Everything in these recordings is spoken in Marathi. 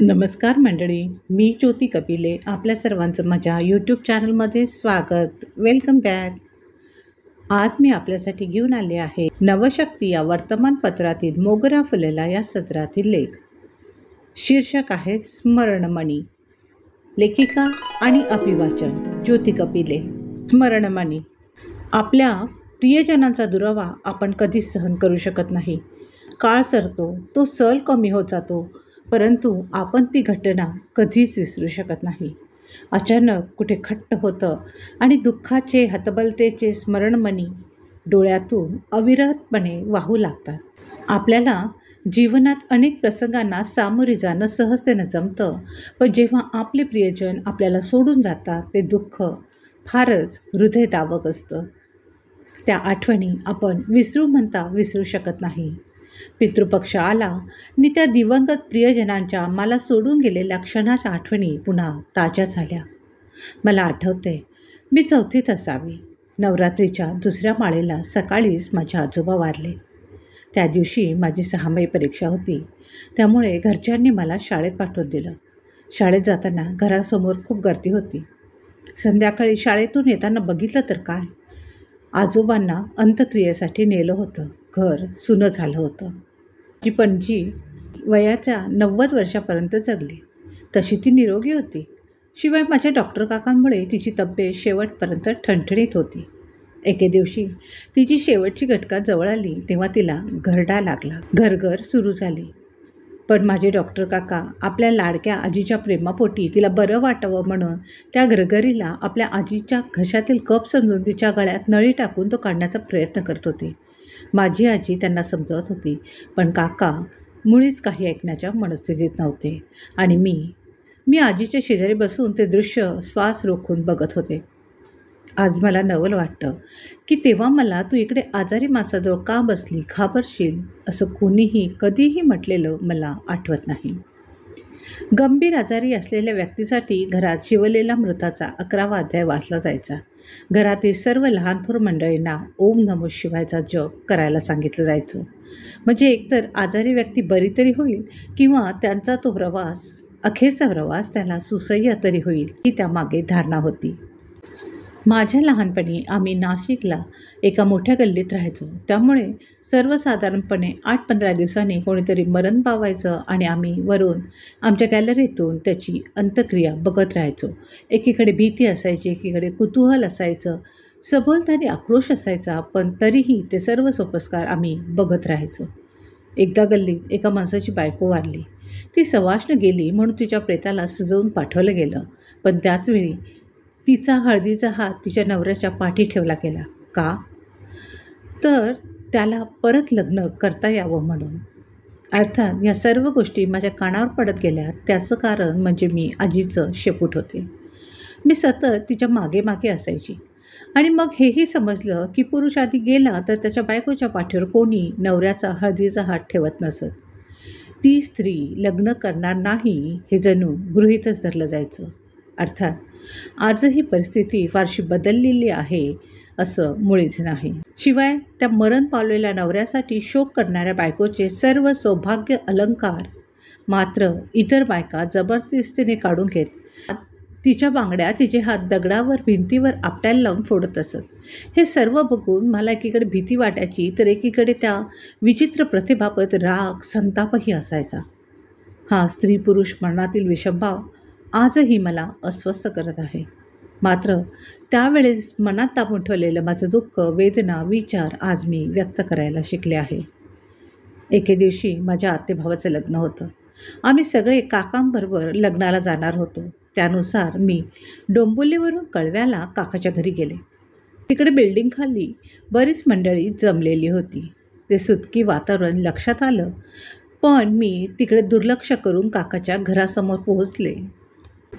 नमस्कार मंडळी, मी ज्योती कपिले. आपल्या सर्वांचं माझ्या यूट्यूब चॅनलमध्ये स्वागत. Welcome back. आज मी आपल्यासाठी घेऊन आले आहे नवशक्ती या वर्तमानपत्रातील मोगरा फुलेला या सत्रातील लेख. शीर्षक आहे स्मरणमणी. लेखिका आणि अभिवाचन ज्योती कपिले. स्मरणमणी. आपल्या प्रियजनांचा दुरावा आपण कधीच सहन करू शकत नाही. काळ सरतो, तो सल कमी होत जातो, परंतु आपण ती घटना कधीच विसरू शकत नाही. अचानक कुठे खट्ट होतं आणि दुःखाचे हतबलतेचे स्मरणमणी डोळ्यातून अविरतपणे वाहू लागतात. आपल्याला जीवनात अनेक प्रसंगांना सामोरे जाणं सहजतेनं जमतं, पण जेव्हा आपले प्रियजन आपल्याला सोडून जातात ते दुःख फारच हृदयदावक असतं. त्या आठवणी आपण विसरू म्हणता विसरू शकत नाही. पितृपक्ष आला आणि त्या दिवंगत प्रियजनांच्या मला सोडून गेलेल्या क्षणाच्या आठवणी पुन्हा ताज्या झाल्या. मला आठवते, मी 4थीत असावी. नवरात्रीच्या दुसऱ्या माळेला सकाळीच माझे आजोबा वारले. त्या दिवशी माझी 6वी परीक्षा होती, त्यामुळे घरच्यांनी मला शाळेत पाठवून दिलं. शाळेत जाताना घरासमोर खूप गर्दी होती. संध्याकाळी शाळेतून येताना बघितलं तर काय, आजोबांना अंत्यक्रियेसाठी नेलं होतं. घर सुनं झालं होतं. जी पणजी वयाच्या 90 वर्षापर्यंत जगली. तशी ती निरोगी होती. शिवाय माझ्या डॉक्टर काकांमुळे तिची तब्येत शेवटपर्यंत ठणठणीत होती. एके दिवशी तिची शेवटची घटका जवळ आली तेव्हा तिला घरडा लागला. घरघर सुरू झाली. पण माझे डॉक्टर काका आपल्या लाडक्या आजीच्या प्रेमापोटी तिला बरं वाटावं म्हणून त्या घरघरीला आपल्या आजीच्या घशातील कप समजून तिच्या गळ्यात नळी टाकून तो काढण्याचा प्रयत्न करत होते. माझी आजी त्यांना समजवत होती, पण काका मुळीच काही ऐकण्याच्या मनस्थितीत नव्हते आणि मी आजीच्या शेजारी बसून ते दृश्य श्वास रोखून बघत होते. आज मला नवल वाटतं की तेव्हा मला तू इकडे आजारी माणसाजवळ का बसली, घाबरशील असं कोणीही कधीही म्हटलेलं मला आठवत नाही. गंभीर आजारी असलेल्या व्यक्तीसाठी घरात शिवलेला मृताचा 11वा अध्याय वाचला जायचा. घरातील सर्व लहान थोर मंडळींना ओम नमो शिवायचा जप करायला सांगितलं जायचं. म्हणजे एकतर आजारी व्यक्ती बरी तरी होईल किंवा त्यांचा तो अखेरचा प्रवास त्याला सुसह्य तरी होईल ही त्यामागे धारणा होती. माझ्या लहानपणी आम्ही नाशिकला एका मोठ्या गल्लीत राहायचो, त्यामुळे सर्वसाधारणपणे 8-15 दिवसांनी कोणीतरी मरण पावायचं आणि आम्ही वरून आमच्या गॅलरीतून त्याची अंत्यक्रिया बघत राहायचो. एकीकडे भीती असायची, एकीकडे कुतूहल असायचं, सभोवताली आक्रोश असायचा, पण तरीही ते सर्व सोपस्कार आम्ही बघत राहायचो. एकदा गल्लीत एका माणसाची बायको वारली. ती सवाष्ण गेली म्हणून तिच्या प्रेताला सजवून पाठवलं गेलं, पण त्याचवेळी तिचा हळदीचा हात तिच्या नवऱ्याच्या पाठी ठेवला गेला. का? तर त्याला परत लग्न करता यावं म्हणून. अर्थात या सर्व गोष्टी माझ्या कानावर पडत गेल्या. त्याचं कारण म्हणजे मी आजीचं शेपूट होते. मी सतत तिच्या मागे मागे असायची आणि मग हेही समजलं की पुरुष आधी गेला तर त्याच्या बायकोच्या पाठीवर कोणी नवऱ्याचा हळदीचा हात ठेवत नसत. ती स्त्री लग्न करणार नाही हे जणू गृहीतच धरलं जायचं. अर्थात आजही परिस्थिती फारशी बदललेली आहे असं मुळीच नाही. शिवाय त्या मरण पावलेल्या नवऱ्यासाठी शोक करणाऱ्या बायकोचे सर्व सौभाग्य अलंकार मात्र इतर बायका जबरदस्तीने काढून घेत तिच्या बांगड्या तिचे हात दगडावर भिंतीवर आपट्याला लावून फोडत असत. हे सर्व बघून मला एकीकडे भीती वाटायची तर एकीकडे त्या विचित्र प्रथेबाबत राग संतापही असायचा. हा स्त्री पुरुष मरणातील विषमभाव आजही मला अस्वस्थ करत आहे. मात्र त्यावेळेस मनात दाबून ठेवलेलं माझं दुःख, वेदना, विचार आज मी व्यक्त करायला शिकले आहे. एके दिवशी माझ्या आत्तेभावाचं लग्न होतं. आम्ही सगळे काकांबरोबर लग्नाला जाणार होतो. त्यानुसार मी डोंबिवलीवरून कळव्याला काकाच्या घरी गेले. तिकडे बिल्डिंगखाली बरीच मंडळी जमलेली होती. ते सुतकी वातावरण लक्षात आलं, पण मी तिकडे दुर्लक्ष करून काकाच्या घरासमोर पोहोचले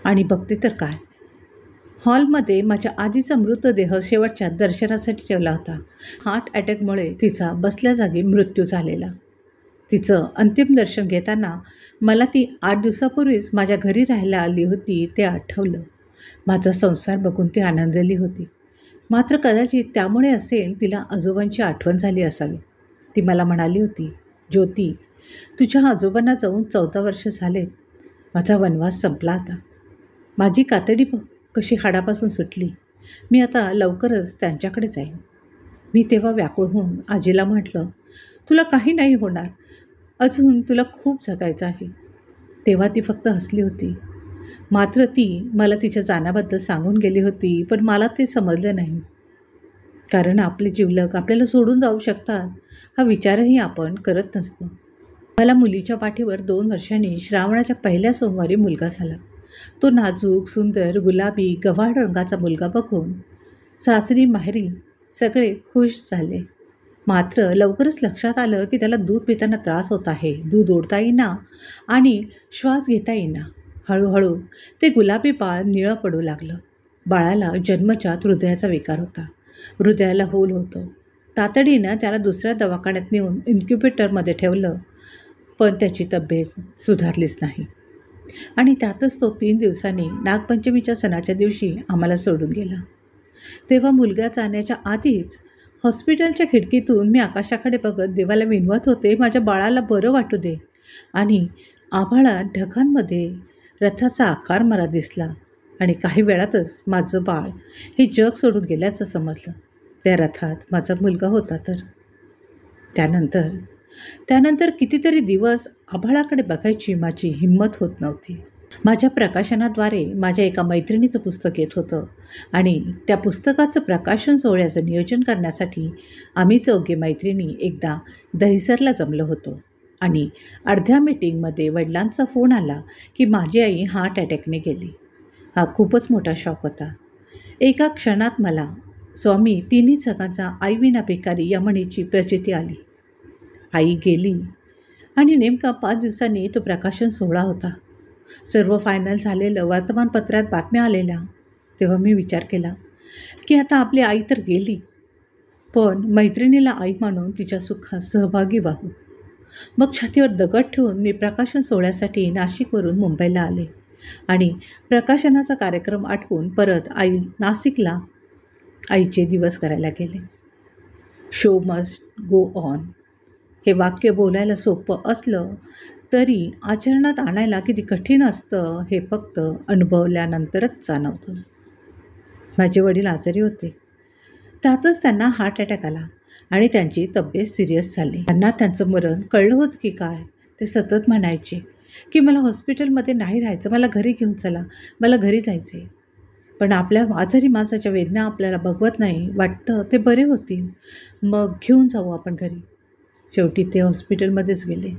आणि बघते तर काय, हॉलमध्ये माझ्या आजीचा मृतदेह शेवटच्या दर्शनासाठी ठेवला होता. हार्ट अटॅकमुळे तिचा बसल्या जागी मृत्यू झालेला. तिचं अंतिम दर्शन घेताना मला ती 8 दिवसापूर्वीच माझ्या घरी राहायला आली होती ते आठवलं. माझा संसार बघून ती आनंदली होती. मात्र कदाचित त्यामुळे असेल तिला आजोबांची आठवण झाली असावी. ती मला म्हणाली होती, ज्योती, तुझ्या आजोबांना जाऊन 14 वर्ष झालेत. माझा वनवास संपला आता. माझी कातडी कशी हाडापासून सुटली. मी आता लवकरच त्यांच्याकडे जाईन. मी तेव्हा व्याकुळ होऊन आजीला म्हटलं, तुला काही नाही होणार, अजून तुला खूप जगायचं आहे. तेव्हा ती फक्त हसली होती. मात्र ती मला तिच्या जाण्याबद्दल सांगून गेली होती, पण मला ते समजलं नाही. कारण आपले जिवलग आपल्याला सोडून जाऊ शकतात हा विचारही आपण करत नसतो. मला मुलीच्या पाठीवर 2 वर्षांनी श्रावणाच्या पहिल्या सोमवारी मुलगा झाला. तो नाजूक, सुंदर, गुलाबी, गव्हाळ रंगाचा मुलगा बघून सासरी माहेरी सगळे खुश झाले. मात्र लवकरच लक्षात आलं की त्याला दूध पिताना त्रास होत आहे. दूध ओढता येईना आणि श्वास घेता येईना. हळूहळू ते गुलाबी बाळ निळं पडू लागलं. बाळाला जन्मजात हृदयाचा विकार होता. हृदयाला होल होतं. तातडीनं त्याला दुसऱ्या दवाखान्यात नेऊन इन्क्युबेटरमध्ये ठेवलं, पण त्याची तब्येत सुधारलीच नाही. आणि त्यातच तो 3 दिवसांनी नागपंचमीच्या सणाच्या दिवशी आम्हाला सोडून गेला. तेव्हा मुलगा जाण्याच्या आधीच हॉस्पिटलच्या खिडकीतून मी आकाशाकडे बघत देवाला विनवत होते, माझ्या बाळाला बरं वाटू दे. आणि आभाळात ढगांमध्ये रथाचा आकार मला दिसला आणि काही वेळातच माझं बाळ हे जग सोडून गेल्याचं समजलं. त्या रथात माझा मुलगा होता तर. त्यानंतर कितीतरी दिवस आभाळाकडे बघायची माझी हिंमत होत नव्हती. माझ्या प्रकाशनाद्वारे माझ्या एका मैत्रिणीचं पुस्तक येत होतं आणि त्या पुस्तकाचं प्रकाशन सोहळ्याचं नियोजन करण्यासाठी आम्ही 4घी मैत्रिणी एकदा दहिसरला जमलो होतो. आणि अर्ध्या मीटिंगमध्ये वडिलांचा फोन आला की माझी आई हार्ट अटॅकने गेली. हा खूपच मोठा शॉक होता. एका क्षणात मला स्वामी तिन्ही जगांचा आई विना भिकारी या म्हणीची प्रचिती आली. आई गेली आणि नेमका 5 दिवसांनी तो प्रकाशन सोहळा होता. सर्व फायनल झालेलं, वर्तमानपत्रात बातम्या आलेल्या. तेव्हा मी विचार केला की आता आपली आई तर गेली, पण मैत्रिणीला आई मानून तिच्या सुखात सहभागी व्हावं. मग छातीवर दगड ठेवून मी प्रकाशन सोहळ्यासाठी नाशिकवरून मुंबईला आले आणि प्रकाशनाचा कार्यक्रम आटपून परत नाशिकला आईचे दिवस करायला गेले. शो मस्ट गो ऑन हे वाक्य बोलायला सोपं असलं तरी आचरणात आणायला किती कठीण असतं हे फक्त अनुभवल्यानंतरच जाणवतं. माझे वडील आजारी होते. त्यातच त्यांना हार्ट अटॅक आला आणि त्यांची तब्येत सिरियस झाली. त्यांना त्यांचं मरण कळलं होतं की काय. ते सतत म्हणायचे की मला हॉस्पिटलमध्ये नाही राहायचं, मला घरी घेऊन चला, मला घरी जायचं आहे. पण आपल्या आजारी माणसाच्या वेदना आपल्याला बघवत नाही. वाटतं ते बरे होतील, मग घेऊन जाऊ आपण घरी. शेवटी ते हॉस्पिटलमध्येच गेले.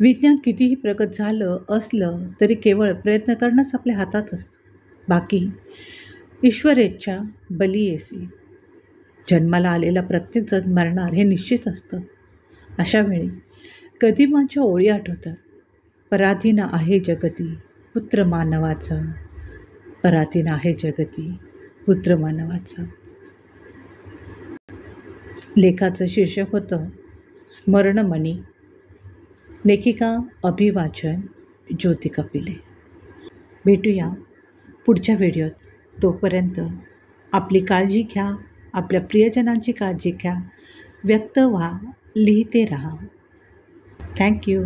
विज्ञान कितीही प्रगत झालं असलं तरी केवळ प्रयत्न करणंच आपल्या हातात असतं. बाकी ईश्वरेच्छा बली येसी. जन्माला आलेला प्रत्येक जण मरणार हे निश्चित असतं. अशा वेळी गदिमांच्या ओळी आठवतात. पराधीन आहे जगती पुत्र मानवाचा, पराधीन आहे जगती पुत्र मानवाचा. लेखाचं शीर्षक होतं स्मरणमणी. लेखिका अभिवाचन ज्योती कपिले. भेटूया पुढच्या व्हिडिओत. तोपर्यंत आपली काळजी घ्या, आपल्या प्रियजनांची काळजी घ्या, व्यक्त व्हा, लिहिते राहा. थँक्यू.